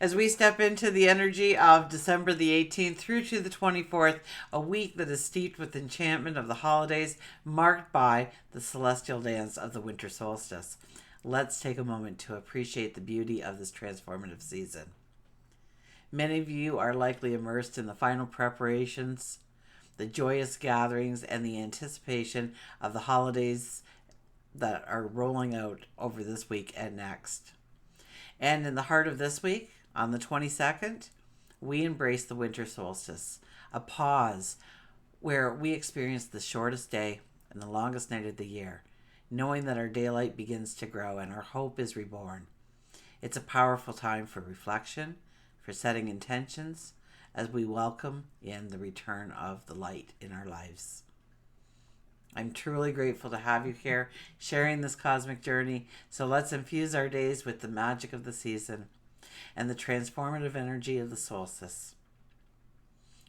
As we step into the energy of December the 18th through to the 24th, a week that is steeped with enchantment of the holidays, marked by the celestial dance of the winter solstice. Let's take a moment to appreciate the beauty of this transformative season. Many of you are likely immersed in the final preparations, the joyous gatherings, and the anticipation of the holidays that are rolling out over this week and next. And in the heart of this week, on the 22nd, we embrace the winter solstice, a pause where we experience the shortest day and the longest night of the year, knowing that our daylight begins to grow and our hope is reborn. It's a powerful time for reflection, for setting intentions, as we welcome in the return of the light in our lives. I'm truly grateful to have you here sharing this cosmic journey. So let's infuse our days with the magic of the season and the transformative energy of the solstice.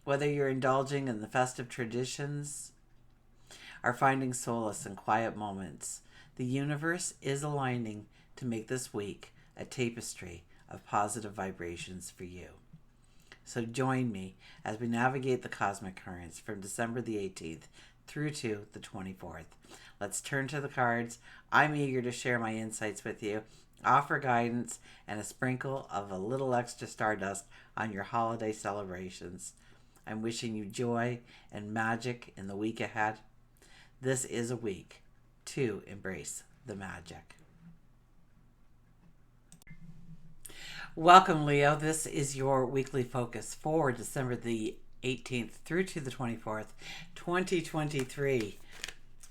Whether you're indulging in the festive traditions or finding solace in quiet moments, the universe is aligning to make this week a tapestry of positive vibrations for you. So join me as we navigate the cosmic currents from December the 18th through to the 24th. Let's turn to the cards. I'm eager to share my insights with you, offer guidance, and a sprinkle of a little extra stardust on your holiday celebrations. I'm wishing you joy and magic in the week ahead. This is a week to embrace the magic. Welcome, Leo. This is your weekly focus for December the 18th through to the 24th, 2023.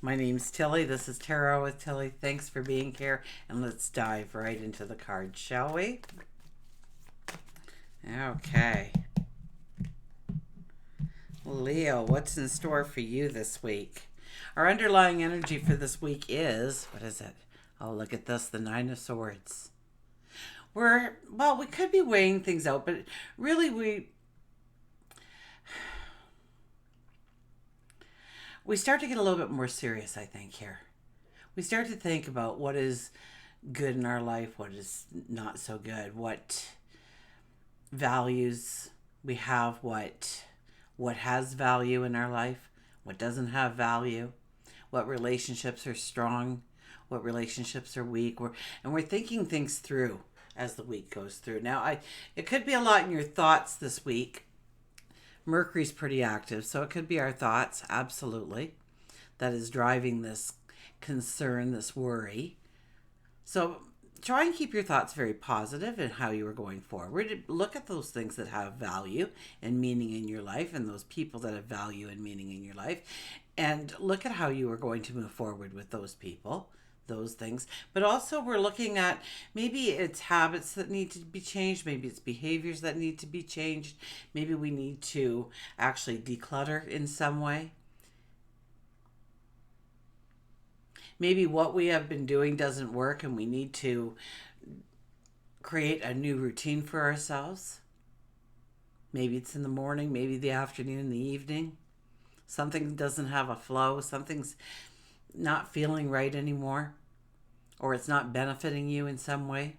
My name's Tilly. This is Tarot with Tilly. Thanks for being here, and let's dive right into the cards, shall we? Okay. Leo, what's in store for you this week? Our underlying energy for this week is, what is it? Oh, look at this, the Nine of Swords. We could be weighing things out, but really we start to get a little bit more serious, I think, here. We start to think about what is good in our life, what is not so good, what values we have, what has value in our life, what doesn't have value, what relationships are strong, what relationships are weak. We're thinking things through as the week goes through. Now, it could be a lot in your thoughts this week. Mercury's pretty active, so it could be our thoughts, absolutely, that is driving this concern, this worry. So try and keep your thoughts very positive in how you are going forward. Look at those things that have value and meaning in your life and those people that have value and meaning in your life. And look at how you are going to move forward with those people, those things. But also we're looking at maybe it's habits that need to be changed. Maybe it's behaviors that need to be changed. Maybe we need to actually declutter in some way. Maybe what we have been doing doesn't work and we need to create a new routine for ourselves. Maybe it's in the morning, maybe the afternoon, the evening. Something doesn't have a flow. Something's not feeling right anymore, or it's not benefiting you in some way.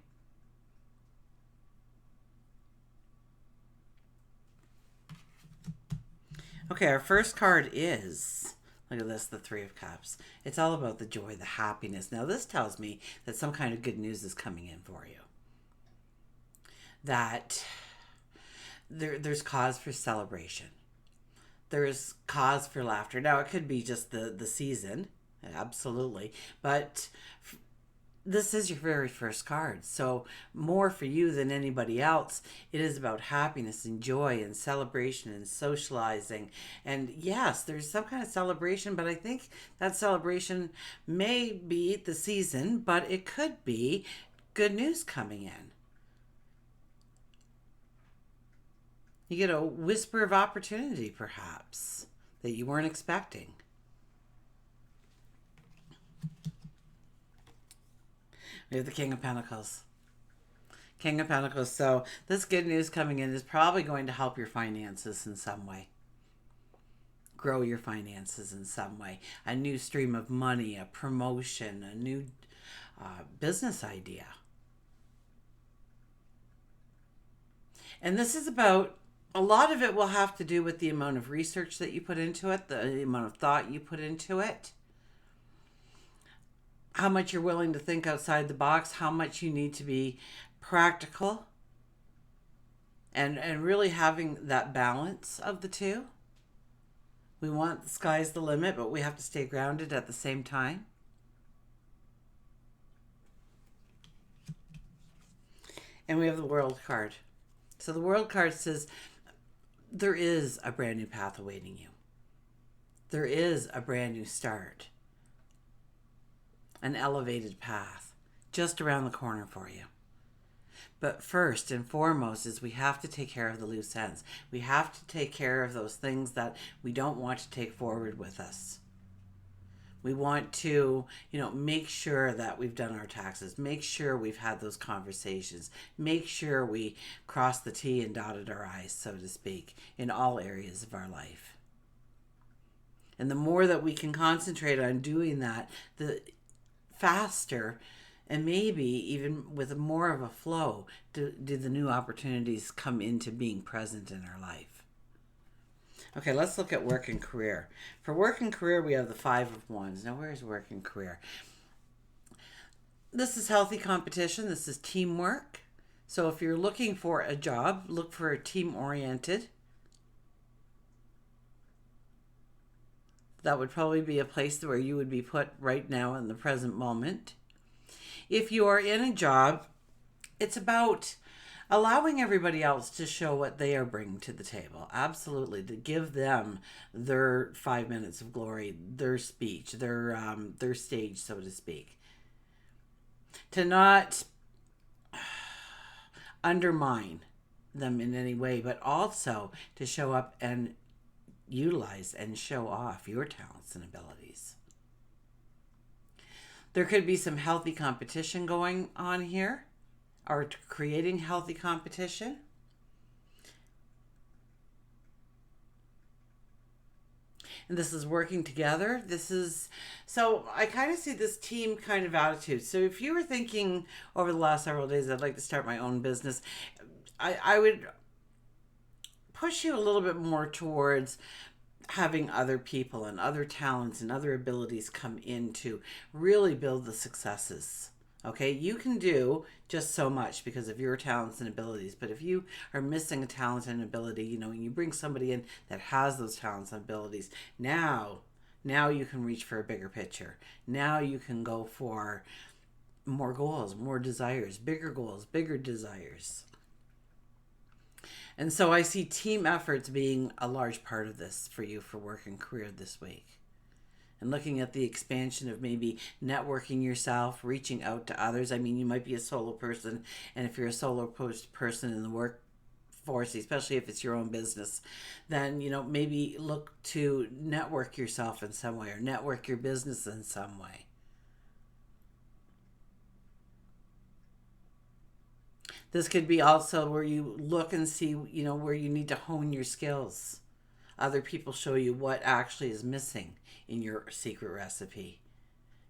Okay, our first card is, look at this, the Three of Cups. It's all about the joy, the happiness. Now this tells me that some kind of good news is coming in for you. That there's cause for celebration. There's cause for laughter. Now it could be just the season, absolutely, but this is your very first card. So more for you than anybody else, it is about happiness and joy and celebration and socializing. And yes, there's some kind of celebration, but I think that celebration may be the season, but it could be good news coming in. You get a whisper of opportunity, perhaps, that you weren't expecting. We have the King of Pentacles. King of Pentacles. So this good news coming in is probably going to help your finances in some way. Grow your finances in some way. A new stream of money, a promotion, a new business idea. And this is about, a lot of it will have to do with the amount of research that you put into it, the amount of thought you put into it, how much you're willing to think outside the box, how much you need to be practical, and really having that balance of the two. We want the sky's the limit, but we have to stay grounded at the same time. And we have the World card. So the World card says there is a brand new path awaiting you. There is a brand new start. An elevated path just around the corner for you. But first and foremost is we have to take care of the loose ends. We have to take care of those things that we don't want to take forward with us. We want to, make sure that we've done our taxes. Make sure we've had those conversations. Make sure we crossed the T and dotted our I's, so to speak, in all areas of our life. And the more that we can concentrate on doing that, the faster, and maybe even with more of a flow, do the new opportunities come into being present in our life. Okay, let's look at work and career. For work and career, we have the 5 of Wands. Now, where's work and career? This is healthy competition. This is teamwork. So if you're looking for a job, look for a team-oriented. That would probably be a place where you would be put right now in the present moment. If you are in a job, it's about allowing everybody else to show what they are bringing to the table. Absolutely. To give them their 5 minutes of glory, their speech, their stage, so to speak. To not undermine them in any way, but also to show up and utilize and show off your talents and abilities. There could be some healthy competition going on here, or creating healthy competition. And this is working together. So I kind of see this team kind of attitude. So if you were thinking over the last several days, I'd like to start my own business, I would push you a little bit more towards having other people and other talents and other abilities come in to really build the successes. Okay, you can do just so much because of your talents and abilities. But if you are missing a talent and ability, and you bring somebody in that has those talents and abilities, now you can reach for a bigger picture. Now you can go for more goals, more desires, bigger goals, bigger desires. And so I see team efforts being a large part of this for you for work and career this week. And looking at the expansion of maybe networking yourself, reaching out to others. I mean, you might be a solo person, and if you're a solo person in the workforce, especially if it's your own business, then, maybe look to network yourself in some way or network your business in some way. This could be also where you look and see, where you need to hone your skills. Other people show you what actually is missing in your secret recipe.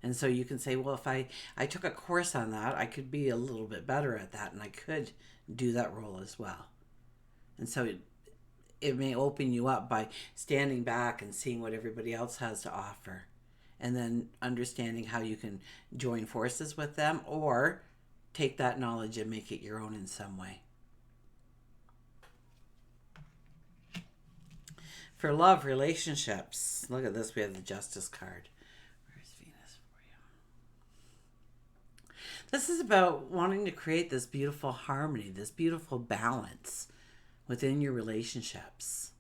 And so you can say, well, if I took a course on that, I could be a little bit better at that, and I could do that role as well. And so it may open you up by standing back and seeing what everybody else has to offer, and then understanding how you can join forces with them or take that knowledge and make it your own in some way. For love, relationships, look at this. We have the Justice card. Where's Venus for you? This is about wanting to create this beautiful harmony, this beautiful balance within your relationships.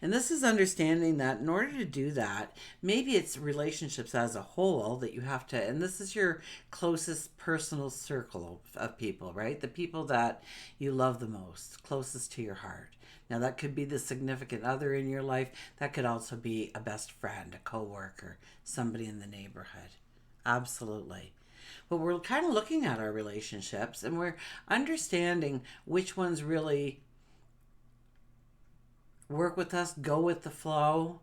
And this is understanding that in order to do that, maybe it's relationships as a whole that you have to, and this is your closest personal circle of people, right? The people that you love the most, closest to your heart. Now that could be the significant other in your life. That could also be a best friend, a coworker, somebody in the neighborhood. Absolutely. But we're kind of looking at our relationships and we're understanding which ones really work with us, go with the flow,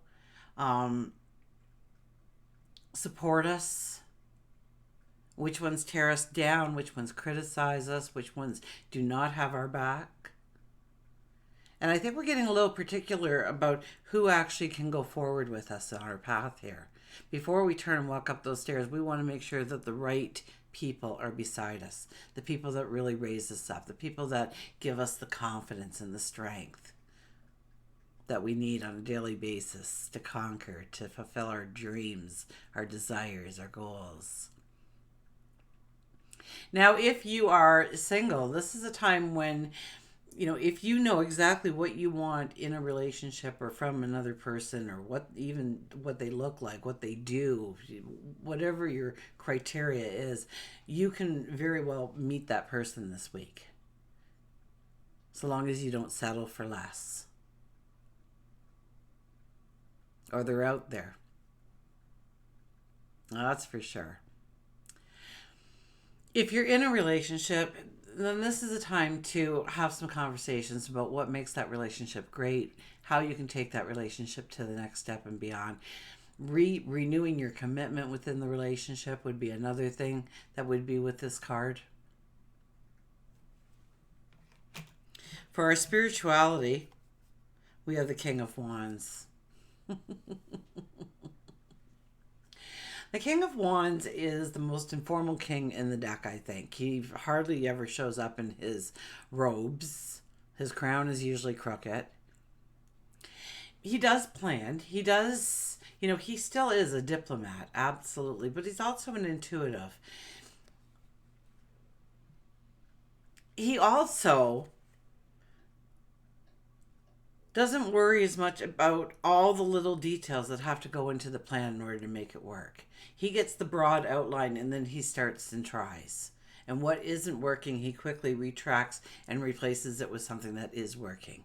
support us, which ones tear us down, which ones criticize us, which ones do not have our back. And I think we're getting a little particular about who actually can go forward with us on our path here. Before we turn and walk up those stairs, we want to make sure that the right people are beside us, the people that really raise us up, the people that give us the confidence and the strength that we need on a daily basis to conquer, to fulfill our dreams, our desires, our goals. Now, if you are single, this is a time when, if you know exactly what you want in a relationship or from another person, or what they look like, what they do, whatever your criteria is, you can very well meet that person this week. So long as you don't settle for less. Or they're out there. That's for sure. If you're in a relationship, then this is a time to have some conversations about what makes that relationship great, how you can take that relationship to the next step and beyond. Renewing your commitment within the relationship would be another thing that would be with this card. For our spirituality, we have the King of Wands. The King of Wands is the most informal king in the deck, I think. He hardly ever shows up in his robes. His crown is usually crooked. He does plan. He does, he still is a diplomat, absolutely, but he's also an intuitive. He also doesn't worry as much about all the little details that have to go into the plan in order to make it work. He gets the broad outline and then he starts and tries. And what isn't working, he quickly retracts and replaces it with something that is working.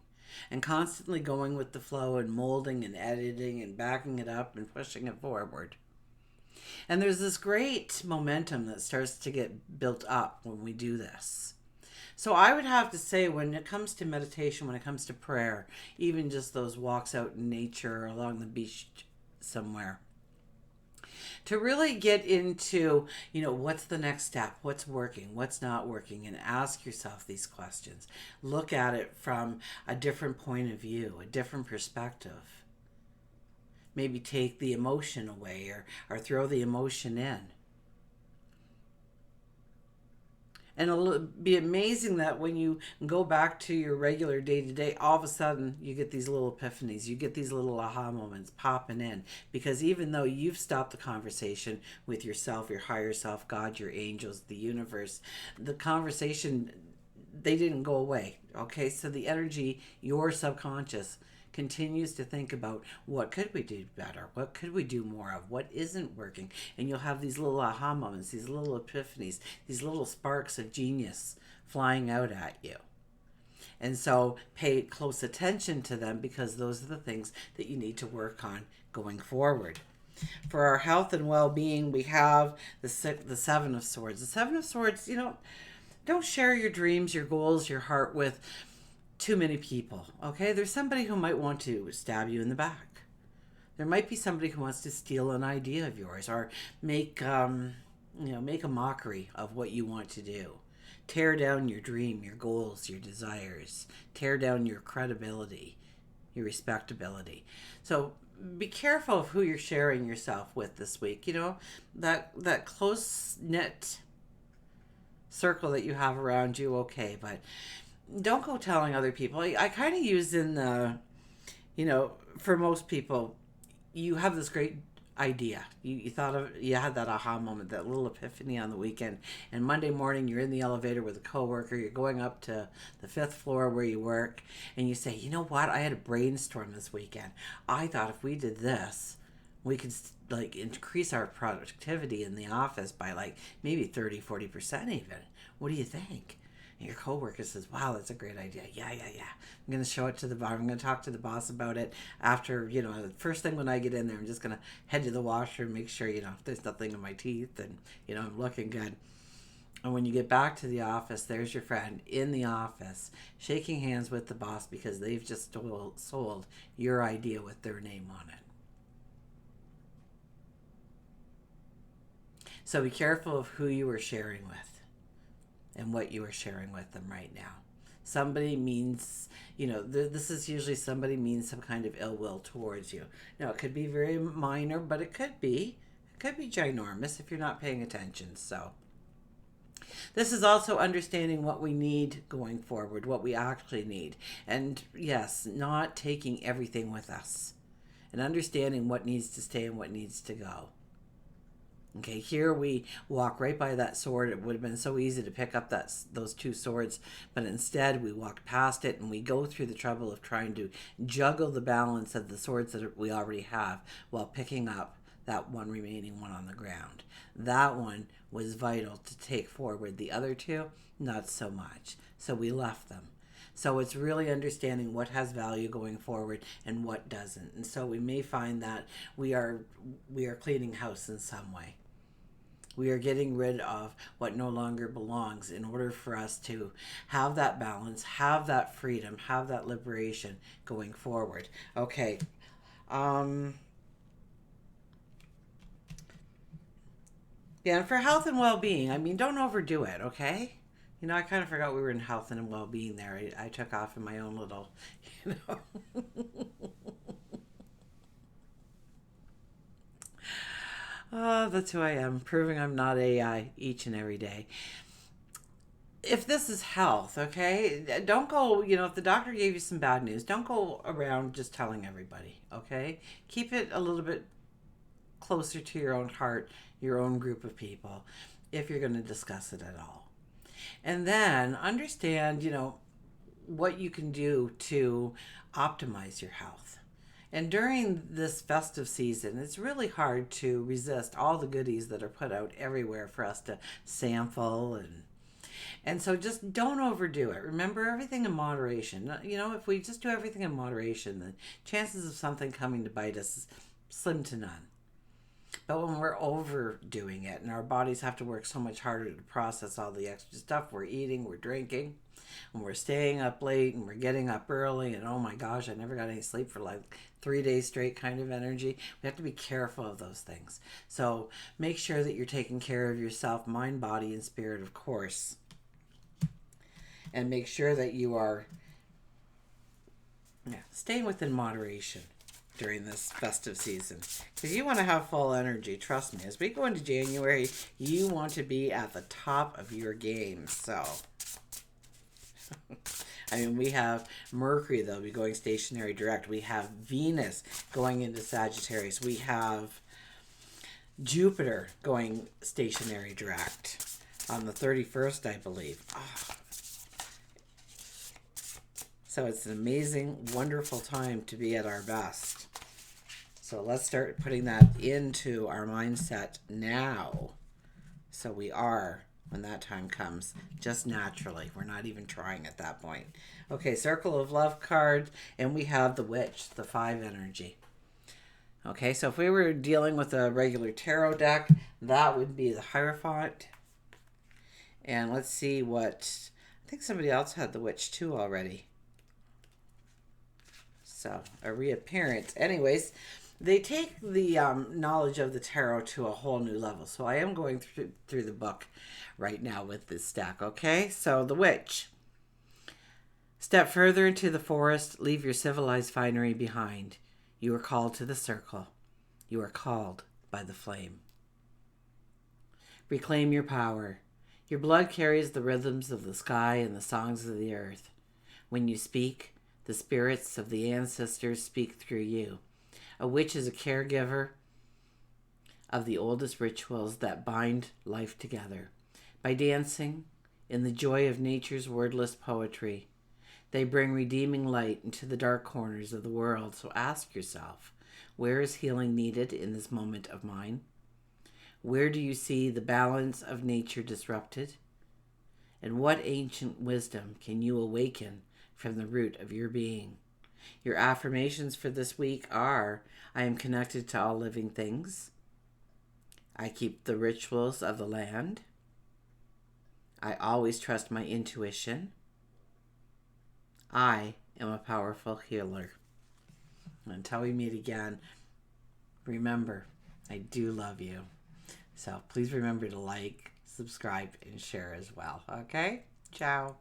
And constantly going with the flow and molding and editing and backing it up and pushing it forward. And there's this great momentum that starts to get built up when we do this. So I would have to say, when it comes to meditation, when it comes to prayer, even just those walks out in nature or along the beach somewhere, to really get into, what's the next step, what's working, what's not working, and ask yourself these questions. Look at it from a different point of view, a different perspective. Maybe take the emotion away or throw the emotion in. And it'll be amazing that when you go back to your regular day to day, all of a sudden you get these little epiphanies. You get these little aha moments popping in. Because even though you've stopped the conversation with yourself, your higher self, God, your angels, the universe, the conversation, they didn't go away. Okay, so the energy, your subconscious, continues to think about what could we do better, what could we do more of, what isn't working, and you'll have these little aha moments, these little epiphanies, these little sparks of genius flying out at you. And so pay close attention to them, because those are the things that you need to work on going forward. For our health and well-being, we have the Seven of Swords. The Seven of Swords, don't share your dreams, your goals, your heart with too many people. Okay, there's somebody who might want to stab you in the back. There might be somebody who wants to steal an idea of yours, or make make a mockery of what you want to do. Tear down your dream, your goals, your desires. Tear down your credibility, your respectability. So be careful of who you're sharing yourself with this week. That close knit circle that you have around you, okay, but don't go telling other people. I kind of use in the, for most people, you have this great idea. You had that aha moment, that little epiphany on the weekend. And Monday morning, you're in the elevator with a coworker. You're going up to the 5th floor where you work. And you say, you know what? I had a brainstorm this weekend. I thought if we did this, we could increase our productivity in the office by maybe 30-40% even. What do you think? Your coworker says, wow, that's a great idea. Yeah. I'm going to show it to the boss. I'm going to talk to the boss about it after, the first thing when I get in there, I'm just going to head to the washroom, make sure, there's nothing in my teeth and, I'm looking good. And when you get back to the office, there's your friend in the office shaking hands with the boss because they've just sold your idea with their name on it. So be careful of who you are sharing with and what you are sharing with them right now. Somebody means, this is usually somebody means some kind of ill will towards you. Now, it could be very minor, but it could be. It could be ginormous if you're not paying attention. So, this is also understanding what we need going forward, what we actually need. And yes, not taking everything with us and understanding what needs to stay and what needs to go. Okay, here we walk right by that sword. It would have been so easy to pick up those two swords, but instead we walk past it and we go through the trouble of trying to juggle the balance of the swords that we already have while picking up that one remaining one on the ground. That one was vital to take forward. The other two, not so much. So we left them. So it's really understanding what has value going forward and what doesn't. And so we may find that we are cleaning house in some way. We are getting rid of what no longer belongs in order for us to have that balance, have that freedom, have that liberation going forward. Okay. Yeah, and for health and well-being, I mean, don't overdo it, okay? I kind of forgot we were in health and well-being there. I took off in my own little, you know. Oh, that's who I am, proving I'm not AI each and every day. If this is health, okay, don't go, if the doctor gave you some bad news, don't go around just telling everybody, okay? Keep it a little bit closer to your own heart, your own group of people, if you're going to discuss it at all. And then understand, what you can do to optimize your health. And during this festive season, it's really hard to resist all the goodies that are put out everywhere for us to sample and so just don't overdo it. Remember, everything in moderation. If we just do everything in moderation, the chances of something coming to bite us is slim to none. But when we're overdoing it and our bodies have to work so much harder to process all the extra stuff we're eating, we're drinking, and we're staying up late and we're getting up early, and oh my gosh, I never got any sleep for like 3 days straight kind of energy. We have to be careful of those things. So make sure that you're taking care of yourself, mind, body, and spirit, of course. And make sure that you are staying within moderation during this festive season, because you want to have full energy. Trust me, as we go into January, you want to be at the top of your game. So we have Mercury, that'll be going stationary direct. We have Venus going into Sagittarius. We have Jupiter going stationary direct on the 31st, I believe. So it's an amazing, wonderful time to be at our best. So let's start putting that into our mindset now. So we are, when that time comes, just naturally. We're not even trying at that point. Okay, Circle of Love card, and we have the Witch, the 5 energy. Okay, so if we were dealing with a regular tarot deck, that would be the Hierophant. And let's see what, I think somebody else had the Witch too already. So, a reappearance. Anyways, they take the knowledge of the tarot to a whole new level. So I am going through the book right now with this stack, okay? So the Witch. Step further into the forest, leave your civilized finery behind. You are called to the circle. You are called by the flame. Reclaim your power. Your blood carries the rhythms of the sky and the songs of the earth. When you speak, the spirits of the ancestors speak through you. A witch is a caregiver of the oldest rituals that bind life together. By dancing in the joy of nature's wordless poetry, they bring redeeming light into the dark corners of the world. So ask yourself, where is healing needed in this moment of mine? Where do you see the balance of nature disrupted? And what ancient wisdom can you awaken from the root of your being? Your affirmations for this week are: I am connected to all living things. I keep the rituals of the land. I always trust my intuition. I am a powerful healer. Until we meet again, remember, I do love you. So please remember to like, subscribe, and share as well. Okay? Ciao.